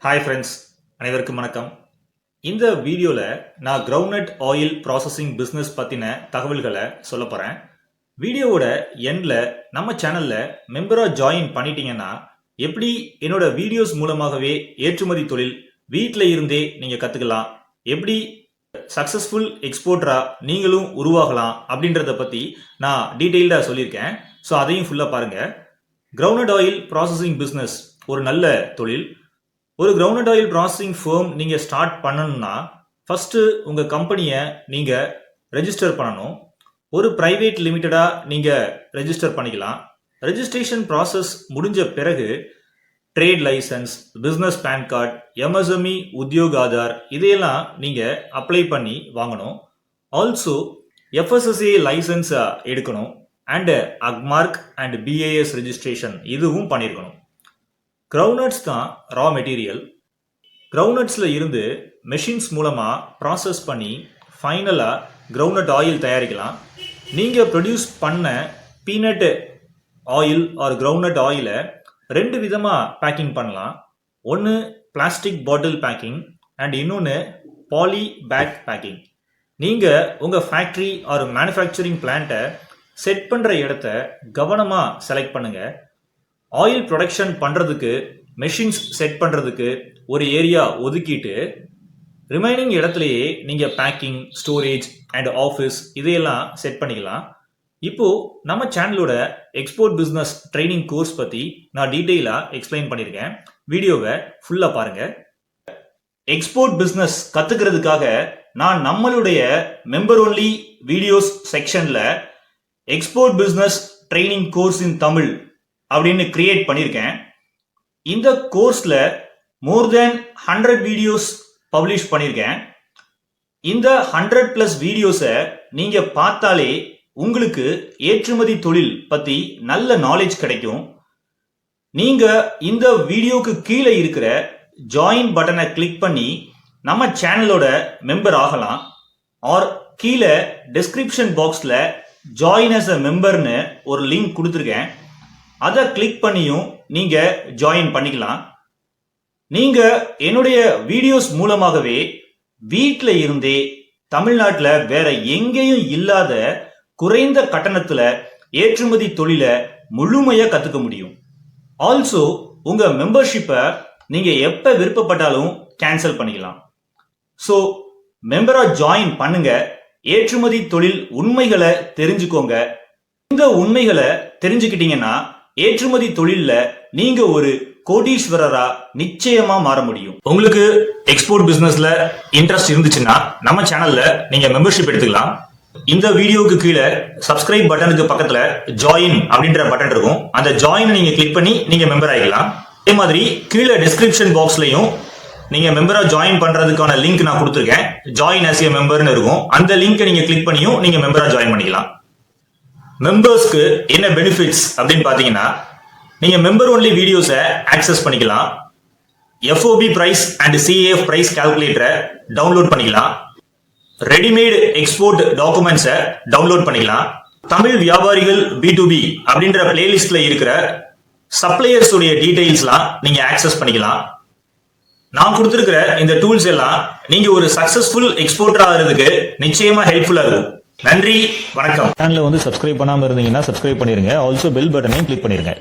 Hi friends, அனைவருக்கும் வணக்கம். இந்த வீடியோவில் நான் கிரவுண்ட்நட் ஆயில் ப்ராசஸிங் பிஸ்னஸ் பற்றின தகவல்களை சொல்ல போகிறேன். வீடியோவோட எண்டில் நம்ம சேனலில் மெம்பராக ஜாயின் பண்ணிட்டீங்கன்னா எப்படி என்னோட வீடியோஸ் மூலமாகவே ஏற்றுமதி தொழில் வீட்டில் இருந்தே நீங்கள் கற்றுக்கலாம், எப்படி சக்ஸஸ்ஃபுல் எக்ஸ்போர்ட்டராக நீங்களும் உருவாகலாம் அப்படின்றத பற்றி நான் டீட்டெயில்டாக சொல்லியிருக்கேன். ஸோ அதையும் ஃபுல்லாக பாருங்கள். கிரவுண்ட்நட் ஆயில் ப்ராசஸிங் பிஸ்னஸ் ஒரு நல்ல தொழில். ஒரு கிரவுண்ட்நட் ஆயில் ப்ராசஸிங் ஃபேம் நீங்கள் ஸ்டார்ட் பண்ணணும்னா ஃபஸ்ட்டு உங்கள் கம்பெனியை நீங்கள் ரெஜிஸ்டர் பண்ணணும். ஒரு ப்ரைவேட் லிமிட்டடாக நீங்கள் ரெஜிஸ்டர் பண்ணிக்கலாம். ரெஜிஸ்ட்ரேஷன் ப்ராசஸ் முடிஞ்ச பிறகு trade license, business PAN card, MSME Udyog Aadhaar இதையெல்லாம் நீங்கள் அப்ளை பண்ணி வாங்கணும். ஆல்சோ எஃப்எஸ்எஸ்ஏ லைசன்ஸ் எடுக்கணும். And Agmark and BAS registration இதுவும் பண்ணியிருக்கணும். கிரவுண்ட்நட்ஸ் தான் ரா மெட்டீரியல். கிரவுண்ட்நட்ஸில் இருந்து மெஷின்ஸ் மூலமாக ப்ராசஸ் பண்ணி ஃபைனலாக கிரவுண்ட்நட் ஆயில் தயாரிக்கலாம். நீங்கள் ப்ரொடியூஸ் பண்ண பீனட் ஆயில் ஆர் கிரவுண்ட்நட் ஆயிலை ரெண்டு விதமாக பேக்கிங் பண்ணலாம். ஒன்று பிளாஸ்டிக் பாட்டில் பேக்கிங் அண்ட் இன்னொன்று பாலி பேக் பேக்கிங். நீங்கள் உங்கள் ஃபேக்ட்ரி ஆர் மேனுஃபேக்சரிங் பிளான்ட்டை செட் பண்ணுற இடத்த கவனமாக செலக்ட் பண்ணுங்கள். ஆயில் ப்ரொடக்ஷன் பண்ணுறதுக்கு மெஷின்ஸ் செட் பண்ணுறதுக்கு ஒரு ஏரியா ஒதுக்கிட்டு ரிமைனிங் இடத்துலையே நீங்கள் பேக்கிங், ஸ்டோரேஜ் அண்ட் ஆஃபீஸ் இதையெல்லாம் செட் பண்ணிக்கலாம். இப்போது நம்ம சேனலோட எக்ஸ்போர்ட் பிஸ்னஸ் ட்ரைனிங் கோர்ஸ் பற்றி நான் டீட்டெயிலாக எக்ஸ்பிளைன் பண்ணியிருக்கேன். வீடியோவை ஃபுல்லாக பாருங்கள். எக்ஸ்போர்ட் பிஸ்னஸ் கற்றுக்கிறதுக்காக நான் நம்மளுடைய மெம்பர் ஒன்லி வீடியோஸ் செக்ஷனில் எக்ஸ்போர்ட் பிஸ்னஸ் ட்ரைனிங் கோர்ஸ் இன் தமிழ் அப்படின்னு கிரியேட் பண்ணியிருக்கேன். இந்த கோர்ஸில் மோர் தென் 100 வீடியோஸ் பப்ளிஷ் பண்ணியிருக்கேன். இந்த 100+ வீடியோஸை நீங்கள் பார்த்தாலே உங்களுக்கு ஏற்றுமதி தொழில் பற்றி நல்ல நாலேஜ் கிடைக்கும். நீங்கள் இந்த வீடியோக்கு கீழே இருக்கிற ஜாயின் பட்டனை கிளிக் பண்ணி நம்ம சேனலோட மெம்பர் ஆகலாம். ஆர் கீழே டிஸ்கிரிப்ஷன் பாக்ஸில் ஜாயின் அஸ் அ மெம்பர்னு ஒரு லிங்க் கொடுத்துருக்கேன். அதை கிளிக் பண்ணியும் நீங்கள் ஜாயின் பண்ணிக்கலாம். நீங்கள் என்னுடைய வீடியோஸ் மூலமாகவே வீட்டில் இருந்தே தமிழ்நாட்டில் வேற எங்கேயும் இல்லாத குறைந்த கட்டணத்தில் ஏற்றுமதி தொழிலை முழுமையாக கற்றுக்க முடியும். ஆல்சோ உங்கள் மெம்பர்ஷிப்பை நீங்கள் எப்போ விருப்பப்பட்டாலும் கேன்சல் பண்ணிக்கலாம். ஸோ மெம்பராக ஜாயின் பண்ணுங்க. ஏற்றுமதி தொழில் உண்மைகளை தெரிஞ்சுக்கோங்க. இந்த உண்மைகளை தெரிஞ்சுக்கிட்டீங்கன்னா ஏற்றுமதி தொழில்ல நீங்க ஒரு கோடீஸ்வரரா நிச்சயமா மாற முடியும். உங்களுக்கு எக்ஸ்போர்ட் பிசினஸ்ல இன்ட்ரெஸ்ட் இருந்துச்சுன்னா நம்ம சேனல்ல நீங்க மெம்பர்ஷிப் எடுத்துக்கலாம். இந்த வீடியோவுக்கு கீழே சப்ஸ்கிரைப் பட்டனுக்கு பக்கத்துல ஜாயின் அப்படின்ற பட்டன் இருக்கும். அந்த ஜாயின் நீங்க கிளிக் பண்ணி நீங்க மெம்பர் ஆகிக்கலாம். அதே மாதிரி கீழே டிஸ்கிரிப்ஷன் பாக்ஸ்லயும் நீங்க மெம்பரா ஜாயின் பண்றதுக்கான லிங்க் நான் கொடுத்துருக்கேன். ஜாயின் ஆஸ் ஏ மெம்பர்னு இருக்கும். அந்த லிங்கை நீங்க கிளிக் பண்ணியும் நீங்க மெம்பரா ஜாயின் பண்ணிக்கலாம். மெம்பர்ஸ்க்கு என்ன பெனிஃபிட்ஸ் அப்படின்னு பார்த்தீங்கன்னா, நீங்கள் மெம்பர் ஒன்லி வீடியோஸை ஆக்சஸ் பண்ணிக்கலாம். FOB price and CAF price கால்குலேட்டரை டவுன்லோட் பண்ணிக்கலாம். ரெடிமேட் எக்ஸ்போர்ட் டாக்குமெண்ட்ஸை டவுன்லோட் பண்ணிக்கலாம். தமிழ் வியாபாரிகள் B2B அப்படின்ற பிளேலிஸ்ட்ல இருக்கிற சப்ளையர்ஸ் உடைய டீடைல்ஸ்லாம் நீங்க ஆக்சஸ் பண்ணிக்கலாம். நான் கொடுத்துருக்கிற இந்த டூல்ஸ் எல்லாம் நீங்க ஒரு சக்சஸ்ஃபுல் எக்ஸ்போர்ட்டர் ஆகிறதுக்கு நிச்சயமா ஹெல்ப்ஃபுல்லா இருக்கும். நன்றி, வணக்கம். சேனலை சப்ஸ்கிரைப் பண்ணாம இருந்தீங்கன்னா சப்ஸ்கிரைப் பண்ணிருங்க. ஆல்சோ பெல் பட்டனையும் கிளிக் பண்ணிருங்க.